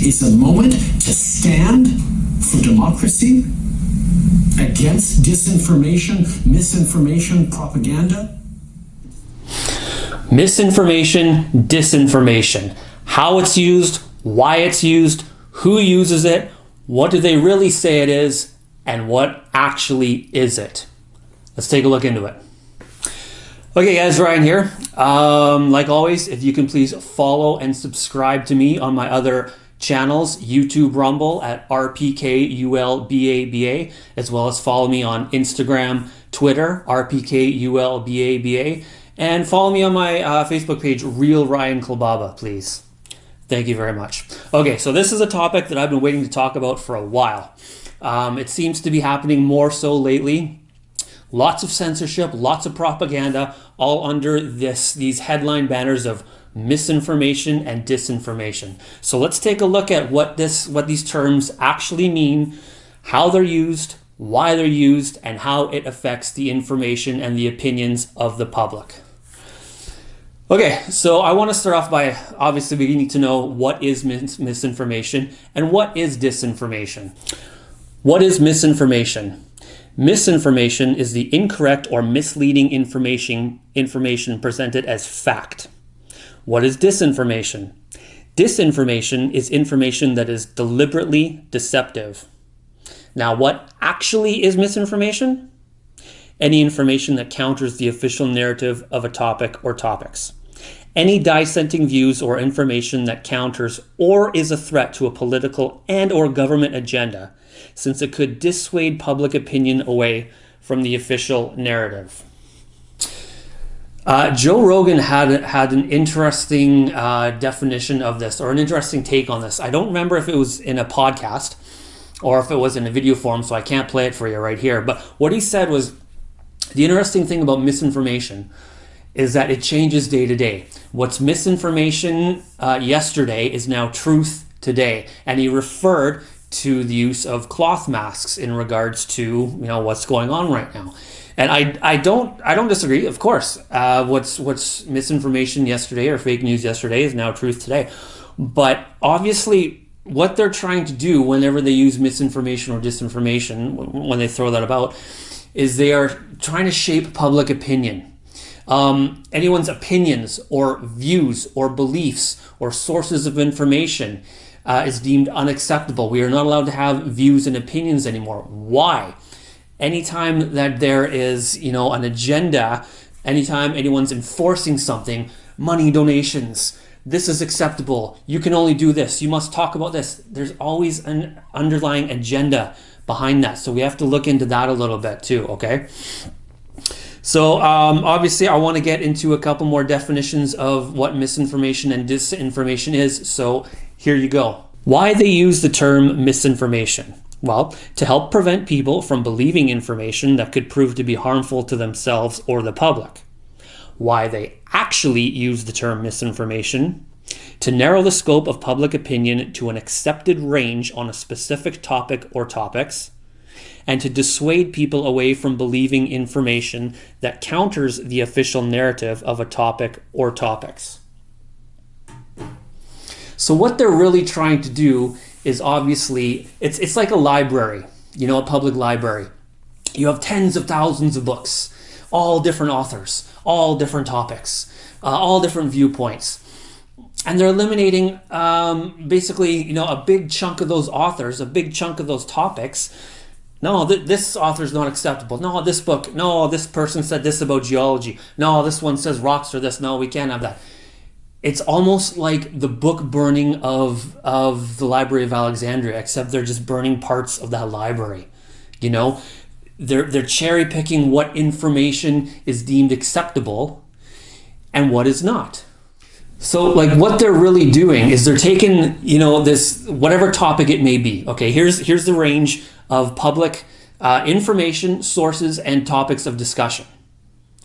is a moment to stand for democracy against disinformation, misinformation, propaganda. Misinformation, disinformation. How it's used, why it's used, who uses it, what do they really say it is, and what actually is it? Let's take a look into it. Okay guys, Ryan here. Like always, if you can please follow and subscribe to me on my other channels, YouTube Rumble at RPKULBABA, as well as follow me on Instagram, Twitter, RPKULBABA, and follow me on my Facebook page, Real Ryan Klobaba, please. Thank you very much. Okay, so this is a topic that I've been waiting to talk about for a while. It seems to be happening more so lately. Lots of censorship, lots of propaganda, all under these headline banners of misinformation and disinformation. So let's take a look at what these terms actually mean, how they're used, why they're used, and how it affects the information and the opinions of the public. Okay, so I want to start off by obviously we need to know what is misinformation and what is disinformation. What is misinformation? Misinformation is the incorrect or misleading information presented as fact. What is disinformation? Disinformation is information that is deliberately deceptive. Now, what actually is misinformation? Any information that counters the official narrative of a topic or topics. Any dissenting views or information that counters or is a threat to a political and/or government agenda, since it could dissuade public opinion away from the official narrative. Joe Rogan had an interesting definition of this, or an interesting take on this. I don't remember if it was in a podcast or if it was in a video form, so I can't play it for you right here. But what he said was, the interesting thing about misinformation is that it changes day to day. What's misinformation yesterday is now truth today. And he referred to the use of cloth masks in regards to what's going on right now. And I don't disagree, of course. What's misinformation yesterday or fake news yesterday is now truth today. But obviously what they're trying to do whenever they use misinformation or disinformation, when they throw that about, is they are trying to shape public opinion. Anyone's opinions or views or beliefs or sources of information is deemed unacceptable. We are not allowed to have views and opinions anymore. Why? Anytime that there is, an agenda, anytime anyone's enforcing something, money donations, this is acceptable, you can only do this, you must talk about this. There's always an underlying agenda behind that. So we have to look into that a little bit too, okay? So obviously I want to get into a couple more definitions of what misinformation and disinformation is. So here you go. Why they use the term misinformation? Well, to help prevent people from believing information that could prove to be harmful to themselves or the public. Why they actually use the term misinformation? To narrow the scope of public opinion to an accepted range on a specific topic or topics, and to dissuade people away from believing information that counters the official narrative of a topic or topics. So what they're really trying to do is obviously, it's like a library, a public library. You have tens of thousands of books, all different authors, all different topics, all different viewpoints. And they're eliminating basically, a big chunk of those authors, a big chunk of those topics. No, this author is not acceptable. No, this book. No, this person said this about geology. No, this one says rocks or this. No, we can't have that. It's almost like the book burning of the Library of Alexandria, except they're just burning parts of that library. They're cherry picking what information is deemed acceptable and what is not. So like what they're really doing is they're taking, this, whatever topic it may be. Okay, here's the range of public information, sources, and topics of discussion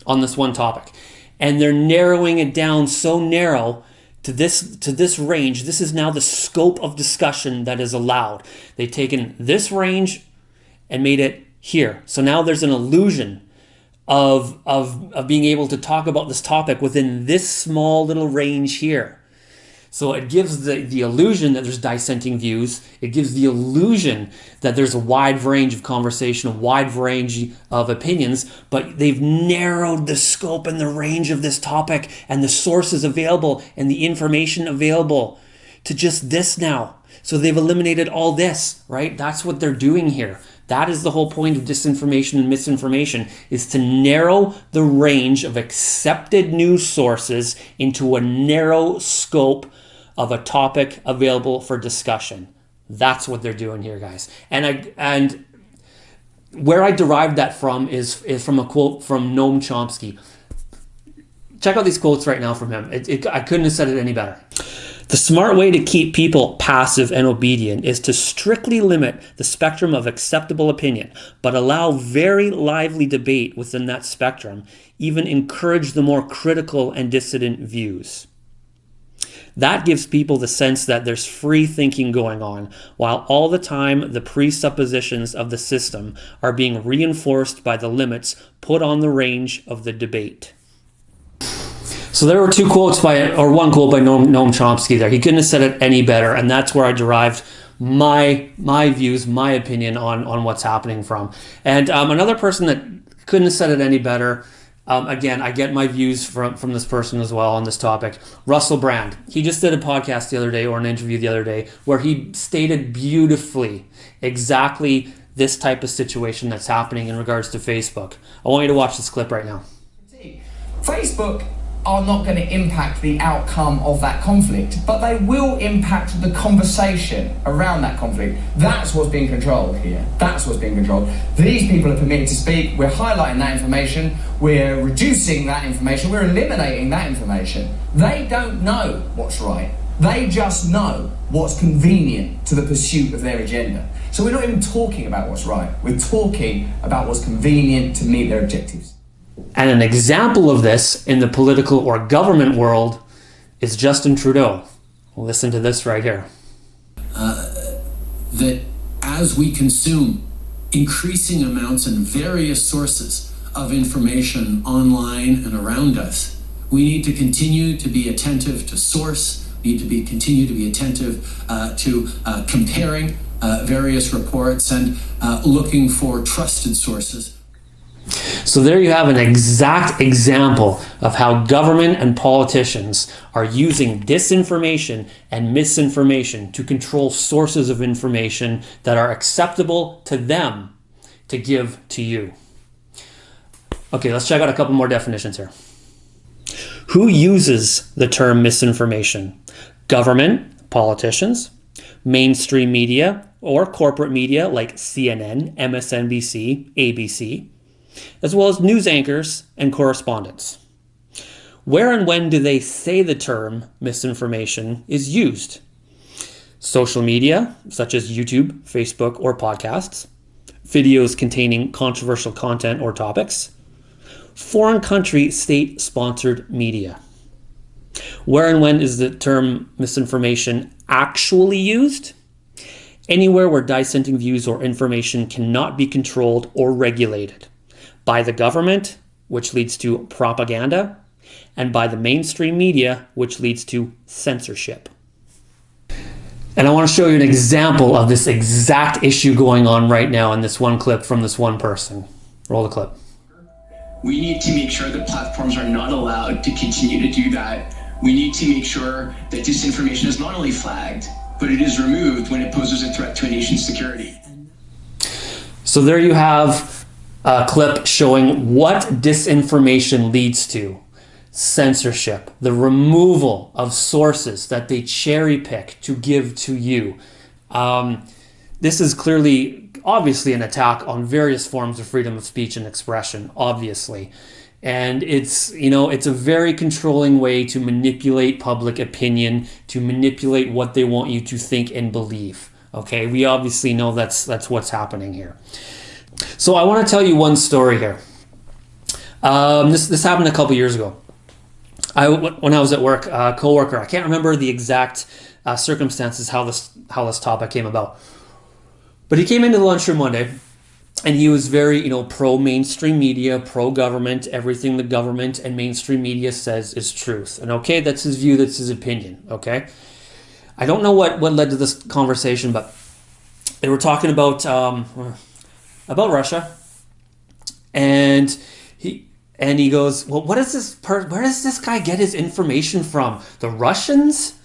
on this one topic. And they're narrowing it down so narrow to this range. This is now the scope of discussion that is allowed. They've taken this range and made it here. So now there's an illusion of being able to talk about this topic within this small little range here. So it gives the illusion that there's dissenting views. It gives the illusion that there's a wide range of conversation, a wide range of opinions, but they've narrowed the scope and the range of this topic and the sources available and the information available to just this now. So they've eliminated all this, right? That's what they're doing here. That is the whole point of disinformation and misinformation, is to narrow the range of accepted news sources into a narrow scope of a topic available for discussion. That's what they're doing here, guys. And where I derived that from is from a quote from Noam Chomsky. Check out these quotes right now from him. I couldn't have said it any better. The smart way to keep people passive and obedient is to strictly limit the spectrum of acceptable opinion, but allow very lively debate within that spectrum, even encourage the more critical and dissident views. That gives people the sense that there's free thinking going on, while all the time the presuppositions of the system are being reinforced by the limits put on the range of the debate. So there were one quote by Noam Chomsky there. He couldn't have said it any better, and that's where I derived my views, my opinion on what's happening from. And another person that couldn't have said it any better, again, I get my views from this person as well on this topic, Russell Brand. He just did a podcast the other day, or an interview the other day, where he stated beautifully exactly this type of situation that's happening in regards to Facebook. I want you to watch this clip right now. Facebook are not going to impact the outcome of that conflict, but they will impact the conversation around that conflict. That's what's being controlled here. That's what's being controlled. These people are permitted to speak. We're highlighting that information. We're reducing that information. We're eliminating that information. They don't know what's right. They just know what's convenient to the pursuit of their agenda. So we're not even talking about what's right. We're talking about what's convenient to meet their objectives. And an example of this in the political or government world is Justin Trudeau. Listen to this right here. That as we consume increasing amounts and various sources of information online and around us, we need to continue to be attentive to source, need to continue to be attentive to comparing various reports and looking for trusted sources. So there you have an exact example of how government and politicians are using disinformation and misinformation to control sources of information that are acceptable to them to give to you. Okay, let's check out a couple more definitions here. Who uses the term misinformation? Government, politicians, mainstream media, or corporate media like CNN, MSNBC, ABC, as well as news anchors and correspondents. Where and when do they say the term misinformation is used? Social media, such as YouTube, Facebook, or podcasts. Videos containing controversial content or topics. Foreign country state-sponsored media. Where and when is the term misinformation actually used? Anywhere where dissenting views or information cannot be controlled or regulated. By the government, which leads to propaganda, and by the mainstream media, which leads to censorship. And I want to show you an example of this exact issue going on right now in this one clip from this one person. Roll the clip. We need to make sure that platforms are not allowed to continue to do that. We need to make sure that disinformation is not only flagged, but it is removed when it poses a threat to a nation's security. So there you have a clip showing what disinformation leads to. Censorship, the removal of sources that they cherry pick to give to you. This is clearly, obviously, an attack on various forms of freedom of speech and expression, obviously. And it's a very controlling way to manipulate public opinion, to manipulate what they want you to think and believe. Okay, we obviously know that's what's happening here. So I want to tell you one story here. This happened a couple years ago. When I was at work, a coworker, I can't remember the exact circumstances how this topic came about, but he came into the lunchroom one day and he was very, pro-mainstream media, pro-government. Everything the government and mainstream media says is truth. And okay, that's his view, that's his opinion, okay? I don't know what led to this conversation, but they were talking about Russia, and he goes, well, where does this guy get his information from? The Russians?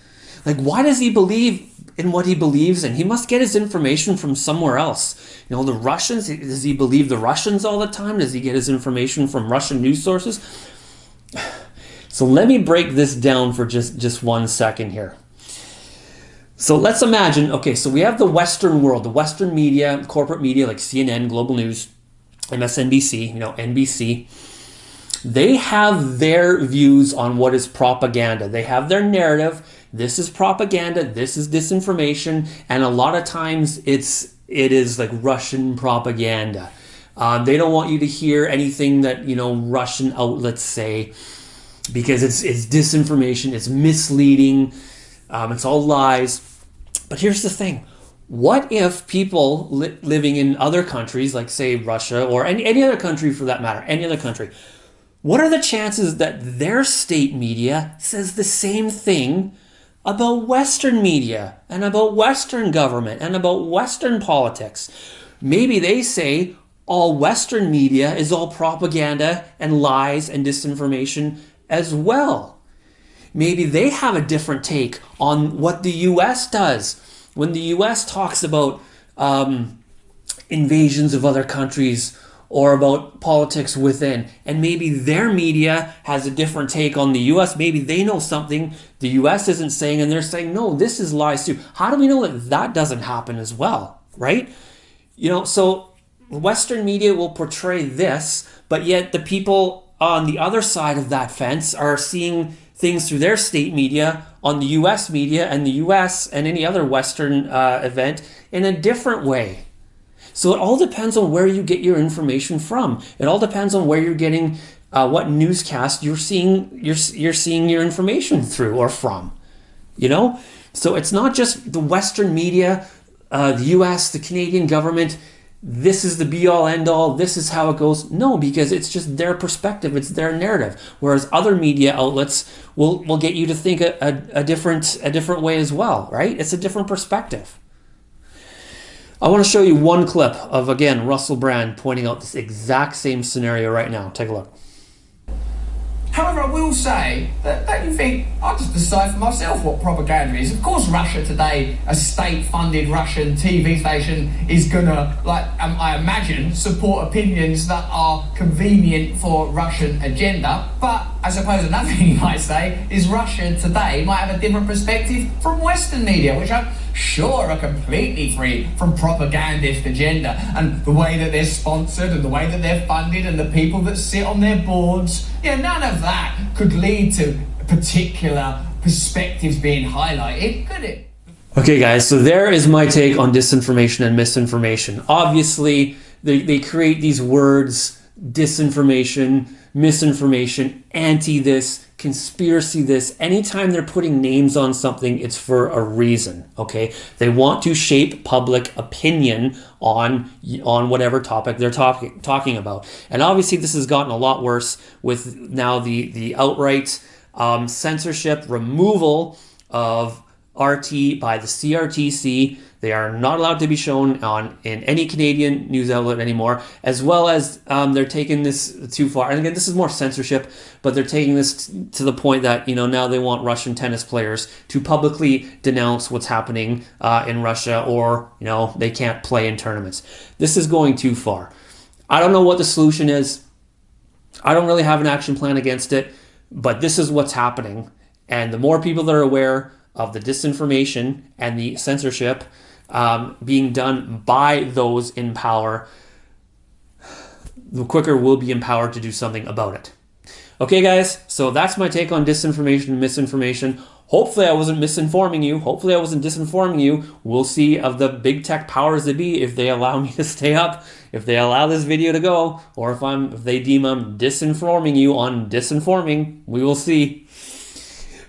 Like, why does he believe in what he believes in? He must get his information from somewhere else. The Russians, does he believe the Russians all the time? Does he get his information from Russian news sources? So let me break this down for just 1 second here. So let's imagine, okay, so we have the Western world, the Western media, corporate media like CNN, Global News, MSNBC, NBC. They have their views on what is propaganda. They have their narrative. This is propaganda. This is disinformation. And a lot of times it is like Russian propaganda. They don't want you to hear anything that, Russian outlets say, because it's disinformation. It's misleading. It's all lies. But here's the thing. What if people living in other countries, like say Russia or any other country for that matter, any other country, what are the chances that their state media says the same thing about Western media and about Western government and about Western politics? Maybe they say all Western media is all propaganda and lies and disinformation as well. Maybe they have a different take on what the U.S. does when the U.S. talks about invasions of other countries or about politics within. And maybe their media has a different take on the U.S. Maybe they know something the U.S. isn't saying, and they're saying, no, this is lies too. How do we know that doesn't happen as well, right? So Western media will portray this, but yet the people on the other side of that fence are seeing things through their state media on the U.S. media and the U.S. and any other Western event in a different way. So it all depends on where you get your information from. It all depends on where you're getting what newscast you're seeing your information through or from. So it's not just the Western media, the U.S., the Canadian government. This is the be-all, end-all. This is how it goes. No, because it's just their perspective. It's their narrative. Whereas other media outlets will get you to think a different way as well, right? It's a different perspective. I want to show you one clip of, again, Russell Brand pointing out this exact same scenario right now. Take a look. However, I will say that don't you think I'll just decide for myself what propaganda is? Of course, Russia Today, a state-funded Russian TV station, is gonna, I imagine, support opinions that are convenient for Russian agenda. But I suppose another thing you might say is Russia Today might have a different perspective from Western media, which I'm sure are completely free from propagandist agenda, and the way that they're sponsored and the way that they're funded and the people that sit on their boards. None of that could lead to particular perspectives being highlighted, could it? Okay, guys, so there is my take on disinformation and misinformation. Obviously, they create these words, disinformation, misinformation, anti-this, conspiracy this. Anytime they're putting names on something, it's for a reason, okay? They want to shape public opinion on whatever topic they're talking about. And obviously this has gotten a lot worse with now the outright censorship, removal of RT by the CRTC. They are not allowed to be shown in any Canadian news outlet anymore, as well as they're taking this too far. And again, this is more censorship, but they're taking this to the point that, now they want Russian tennis players to publicly denounce what's happening in Russia, or, they can't play in tournaments. This is going too far. I don't know what the solution is. I don't really have an action plan against it, but this is what's happening. And the more people that are aware of the disinformation and the censorship being done by those in power, the quicker we'll be empowered to do something about it. Okay, guys, so that's my take on disinformation and misinformation. Hopefully I wasn't misinforming you. Hopefully I wasn't disinforming you. We'll see of the big tech powers that be if they allow me to stay up, if they allow this video to go, or if they deem I'm disinforming you on disinforming. We will see.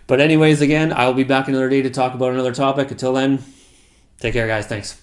But anyways, again, I'll be back another day to talk about another topic. Until then, take care, guys. Thanks.